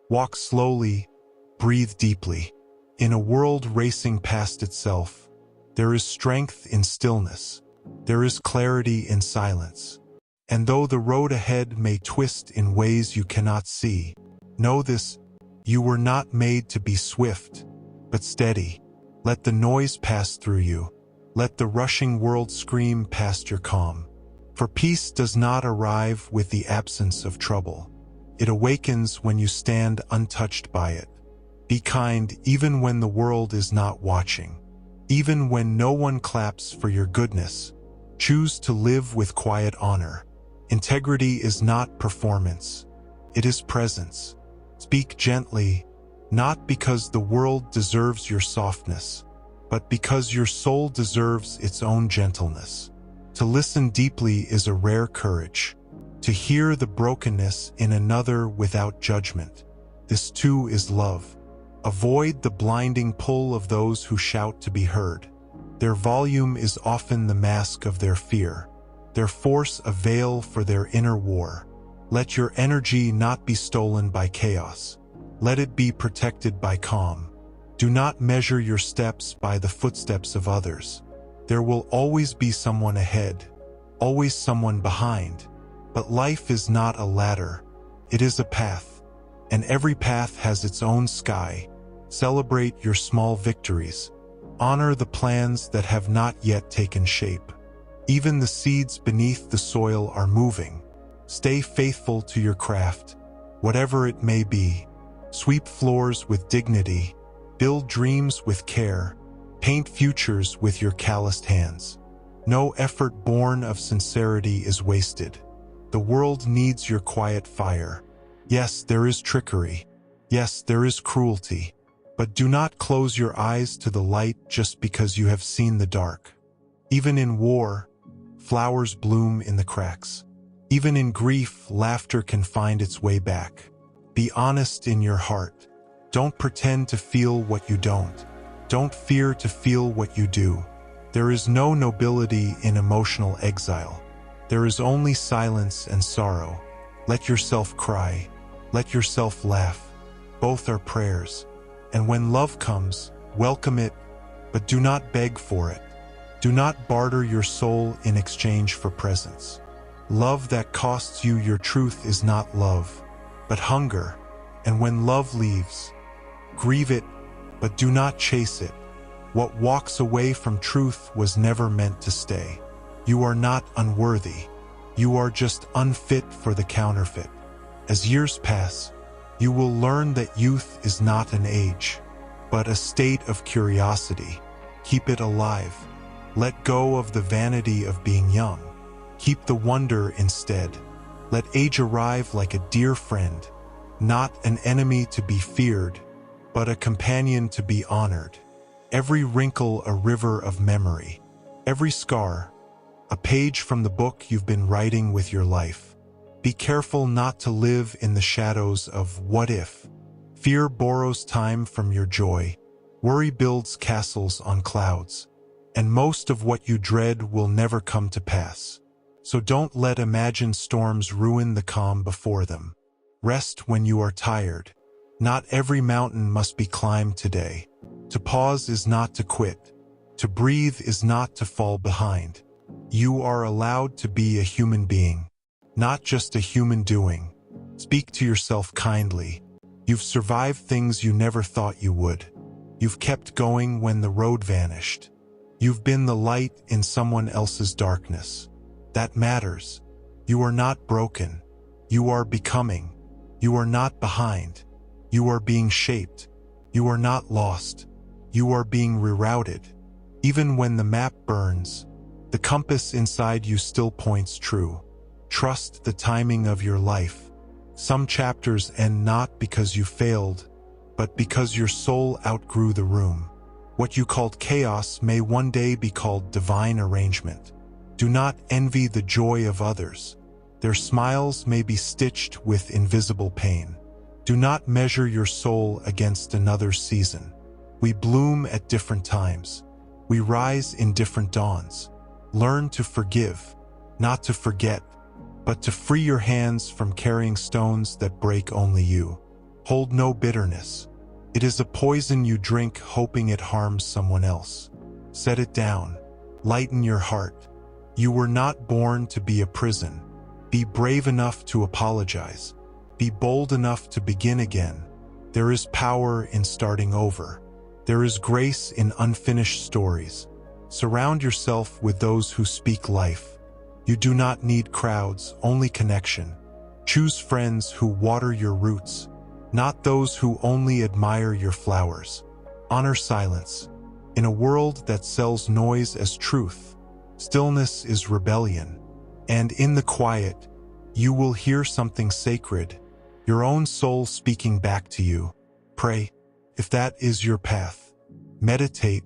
Walk slowly, breathe deeply. In a world racing past itself, there is strength in stillness. There is clarity in silence. And though the road ahead may twist in ways you cannot see, know this: you were not made to be swift, but steady. Let the noise pass through you. Let the rushing world scream past your calm. For peace does not arrive with the absence of trouble. It awakens when you stand untouched by it. Be kind even when the world is not watching. Even when no one claps for your goodness. Choose to live with quiet honor. Integrity is not performance. It is presence. Speak gently, not because the world deserves your softness, but because your soul deserves its own gentleness. To listen deeply is a rare courage. To hear the brokenness in another without judgment. This too is love. Avoid the blinding pull of those who shout to be heard. Their volume is often the mask of their fear. Their force a veil for their inner war. Let your energy not be stolen by chaos. Let it be protected by calm. Do not measure your steps by the footsteps of others. There will always be someone ahead, always someone behind. But life is not a ladder. It is a path. And every path has its own sky. Celebrate your small victories. Honor the plans that have not yet taken shape. Even the seeds beneath the soil are moving. Stay faithful to your craft, whatever it may be. Sweep floors with dignity. Build dreams with care. Paint futures with your calloused hands. No effort born of sincerity is wasted. The world needs your quiet fire. Yes, there is trickery. Yes, there is cruelty. But do not close your eyes to the light just because you have seen the dark. Even in war, flowers bloom in the cracks. Even in grief, laughter can find its way back. Be honest in your heart. Don't pretend to feel what you don't. Don't fear to feel what you do. There is no nobility in emotional exile. There is only silence and sorrow. Let yourself cry. Let yourself laugh. Both are prayers. And when love comes, welcome it, but do not beg for it. Do not barter your soul in exchange for presents. Love that costs you your truth is not love, but hunger. And when love leaves, grieve it, but do not chase it. What walks away from truth was never meant to stay. You are not unworthy. You are just unfit for the counterfeit. As years pass, you will learn that youth is not an age, but a state of curiosity. Keep it alive. Let go of the vanity of being young. Keep the wonder instead. Let age arrive like a dear friend, not an enemy to be feared, but a companion to be honored. Every wrinkle a river of memory. Every scar, a page from the book you've been writing with your life. Be careful not to live in the shadows of what if. Fear borrows time from your joy. Worry builds castles on clouds. And most of what you dread will never come to pass. So don't let imagined storms ruin the calm before them. Rest when you are tired. Not every mountain must be climbed today. To pause is not to quit. To breathe is not to fall behind. You are allowed to be a human being, not just a human doing. Speak to yourself kindly. You've survived things you never thought you would. You've kept going when the road vanished. You've been the light in someone else's darkness. That matters. You are not broken. You are becoming. You are not behind. You are being shaped. You are not lost. You are being rerouted. Even when the map burns, the compass inside you still points true. Trust the timing of your life. Some chapters end not because you failed, but because your soul outgrew the room. What you called chaos may one day be called divine arrangement. Do not envy the joy of others. Their smiles may be stitched with invisible pain. Do not measure your soul against another's season. We bloom at different times. We rise in different dawns. Learn to forgive, not to forget, but to free your hands from carrying stones that break only you. Hold no bitterness. It is a poison you drink hoping it harms someone else. Set it down. Lighten your heart. You were not born to be a prison. Be brave enough to apologize. Be bold enough to begin again. There is power in starting over. There is grace in unfinished stories. Surround yourself with those who speak life. You do not need crowds, only connection. Choose friends who water your roots, not those who only admire your flowers. Honor silence. In a world that sells noise as truth, stillness is rebellion. And in the quiet, you will hear something sacred, your own soul speaking back to you. Pray, if that is your path. Meditate,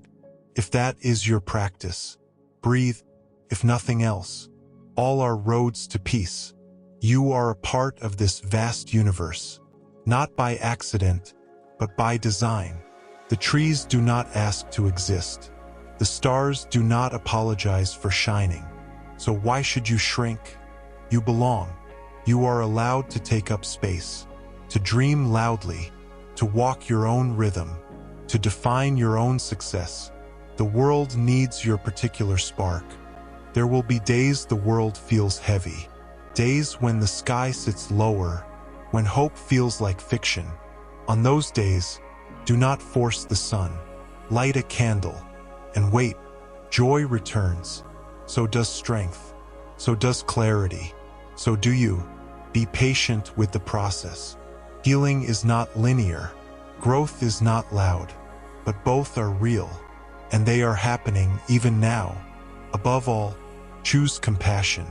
if that is your practice. Breathe, if nothing else. All are roads to peace. You are a part of this vast universe, not by accident, but by design. The trees do not ask to exist. The stars do not apologize for shining. So why should you shrink? You belong. You are allowed to take up space, to dream loudly, to walk your own rhythm, to define your own success. The world needs your particular spark. There will be days the world feels heavy, days when the sky sits lower, when hope feels like fiction. On those days, do not force the sun. Light a candle and wait. Joy returns. So does strength. So does clarity. So do you. Be patient with the process. Healing is not linear. Growth is not loud. But both are real. And they are happening even now. Above all, choose compassion.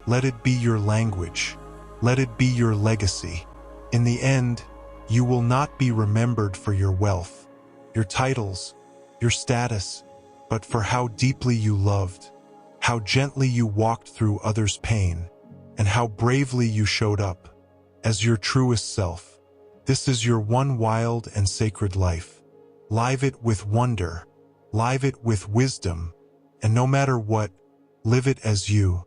Let it be your language. Let it be your legacy. In the end, you will not be remembered for your wealth, your titles, your status, but for how deeply you loved, how gently you walked through others' pain, and how bravely you showed up as your truest self. This is your one wild and sacred life. Live it with wonder, live it with wisdom, and no matter what, live it as you.